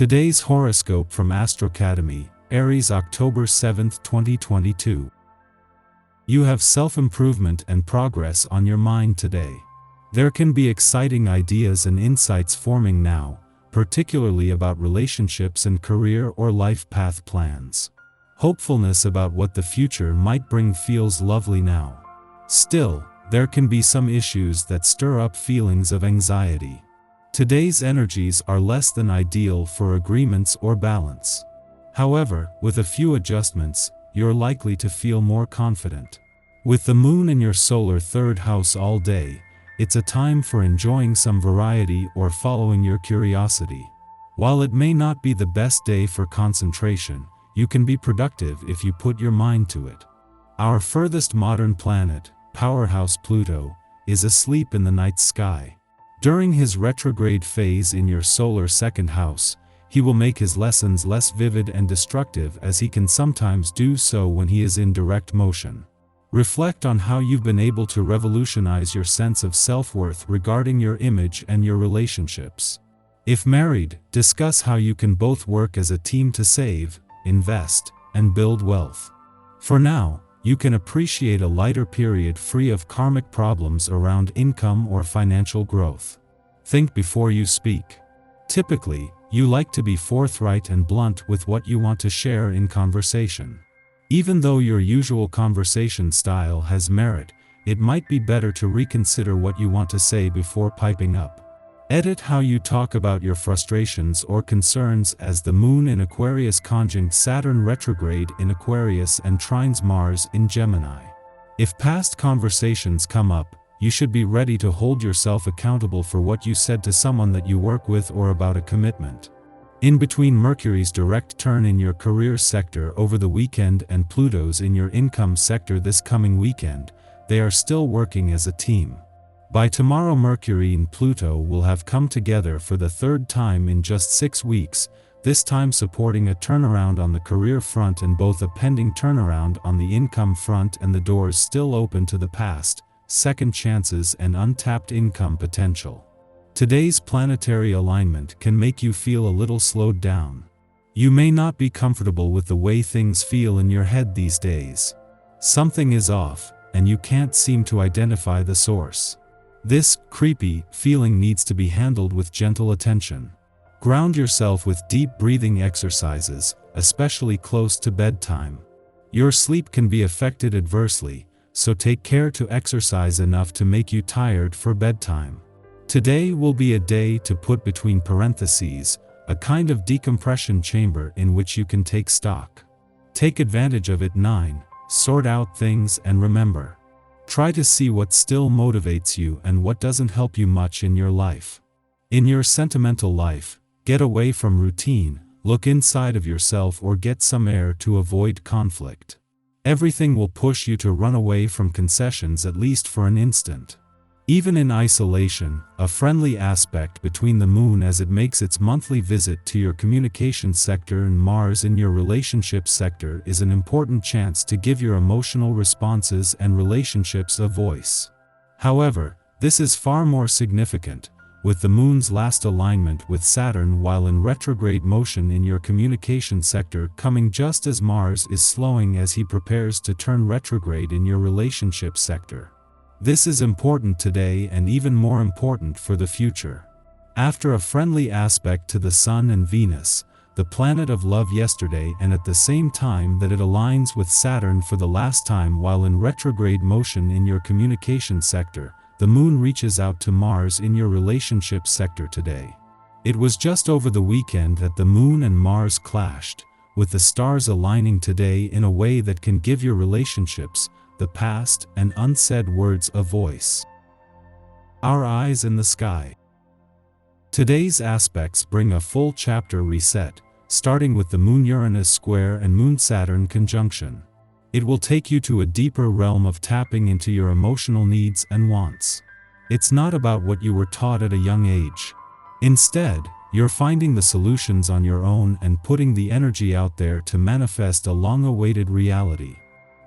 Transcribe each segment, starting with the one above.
Today's horoscope from Astrocademy, Aries, October 7, 2022. You have self-improvement and progress on your mind today. There can be exciting ideas and insights forming now, particularly about relationships and career or life path plans. Hopefulness about what the future might bring feels lovely now. Still, there can be some issues that stir up feelings of anxiety. Today's energies are less than ideal for agreements or balance. However, with a few adjustments, you're likely to feel more confident. With the moon in your solar third house all day, it's a time for enjoying some variety or following your curiosity. While it may not be the best day for concentration, you can be productive if you put your mind to it. Our furthest modern planet, powerhouse Pluto, is asleep in the night sky. During his retrograde phase in your solar second house, he will make his lessons less vivid and destructive, as he can sometimes do so when he is in direct motion. Reflect on how you've been able to revolutionize your sense of self-worth regarding your image and your relationships. If married, discuss how you can both work as a team to save, invest, and build wealth. For now, you can appreciate a lighter period free of karmic problems around income or financial growth. Think before you speak. Typically, you like to be forthright and blunt with what you want to share in conversation. Even though your usual conversation style has merit, it might be better to reconsider what you want to say before piping up. Edit how you talk about your frustrations or concerns, as the moon in Aquarius conjunct Saturn retrograde in Aquarius and trines Mars in Gemini. If past conversations come up, you should be ready to hold yourself accountable for what you said to someone that you work with or about a commitment. In between Mercury's direct turn in your career sector over the weekend and Pluto's in your income sector this coming weekend, they are still working as a team. By tomorrow, Mercury and Pluto will have come together for the third time in just 6 weeks, this time supporting a turnaround on the career front and both a pending turnaround on the income front, and the doors still open to the past, second chances and untapped income potential. Today's planetary alignment can make you feel a little slowed down. You may not be comfortable with the way things feel in your head these days. Something is off, and you can't seem to identify the source. This creepy feeling needs to be handled with gentle attention. Ground yourself with deep breathing exercises, especially close to bedtime. Your sleep can be affected adversely, so take care to exercise enough to make you tired for bedtime. Today will be a day to put between parentheses, a kind of decompression chamber in which you can take stock. Take advantage of it. 9. Sort out things and remember. Try to see what still motivates you and what doesn't help you much in your life. In your sentimental life, get away from routine, look inside of yourself, or get some air to avoid conflict. Everything will push you to run away from concessions, at least for an instant. Even in isolation, a friendly aspect between the moon as it makes its monthly visit to your communication sector and Mars in your relationship sector is an important chance to give your emotional responses and relationships a voice. However, this is far more significant, with the moon's last alignment with Saturn while in retrograde motion in your communication sector coming just as Mars is slowing as he prepares to turn retrograde in your relationship sector. This is important today and even more important for the future. After a friendly aspect to the Sun and Venus, the planet of love yesterday, and at the same time that it aligns with Saturn for the last time while in retrograde motion in your communication sector, the moon reaches out to Mars in your relationship sector today. It was just over the weekend that the moon and Mars clashed, with the stars aligning today in a way that can give your relationships, the past, and unsaid words a voice. Our eyes in the sky. Today's aspects bring a full chapter reset, starting with the Moon-Uranus square and Moon-Saturn conjunction. It will take you to a deeper realm of tapping into your emotional needs and wants. It's not about what you were taught at a young age. Instead, you're finding the solutions on your own and putting the energy out there to manifest a long-awaited reality.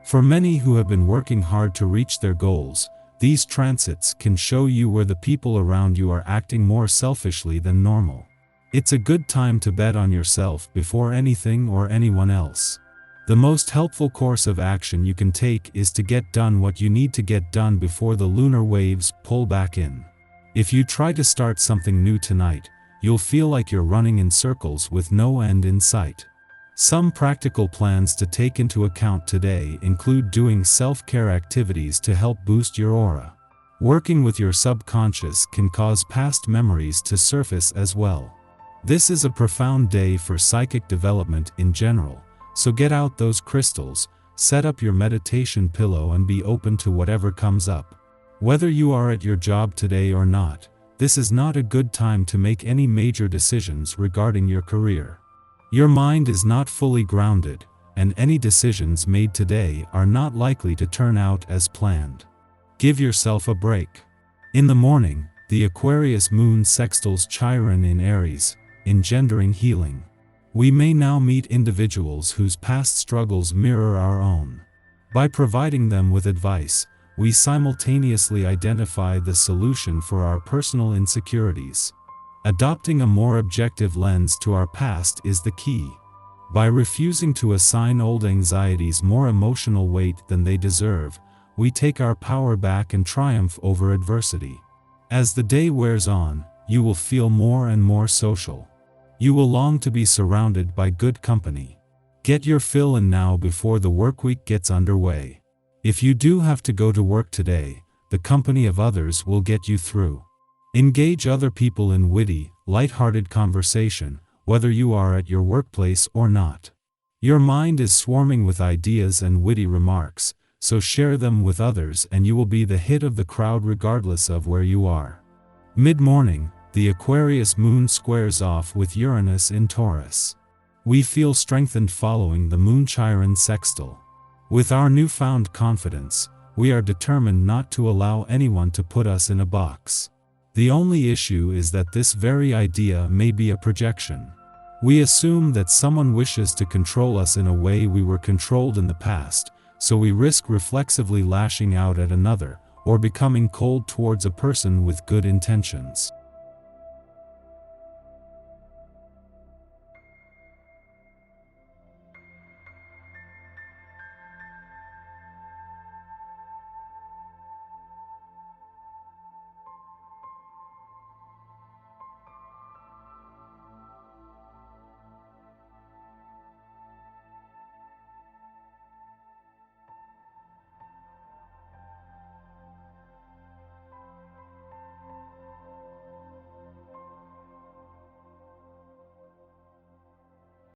For many who have been working hard to reach their goals, these transits can show you where the people around you are acting more selfishly than normal. It's a good time to bet on yourself before anything or anyone else. The most helpful course of action you can take is to get done what you need to get done before the lunar waves pull back in. If you try to start something new tonight, you'll feel like you're running in circles with no end in sight. Some practical plans to take into account today include doing self-care activities to help boost your aura. Working with your subconscious can cause past memories to surface as well. This is a profound day for psychic development in general, so get out those crystals, set up your meditation pillow and be open to whatever comes up. Whether you are at your job today or not, this is not a good time to make any major decisions regarding your career. Your mind is not fully grounded, and any decisions made today are not likely to turn out as planned. Give yourself a break. In the morning, the Aquarius moon sextiles Chiron in Aries, engendering healing. We may now meet individuals whose past struggles mirror our own. By providing them with advice, we simultaneously identify the solution for our personal insecurities. Adopting a more objective lens to our past is the key. By refusing to assign old anxieties more emotional weight than they deserve, we take our power back and triumph over adversity. As the day wears on, you will feel more and more social. You will long to be surrounded by good company. Get your fill in now before the workweek gets underway. If you do have to go to work today, the company of others will get you through. Engage other people in witty, light-hearted conversation, whether you are at your workplace or not. Your mind is swarming with ideas and witty remarks, so share them with others and you will be the hit of the crowd regardless of where you are. Mid-morning, the Aquarius moon squares off with Uranus in Taurus. We feel strengthened following the moon-Chiron sextile. With our newfound confidence, we are determined not to allow anyone to put us in a box. The only issue is that this very idea may be a projection. We assume that someone wishes to control us in a way we were controlled in the past, so we risk reflexively lashing out at another, or becoming cold towards a person with good intentions.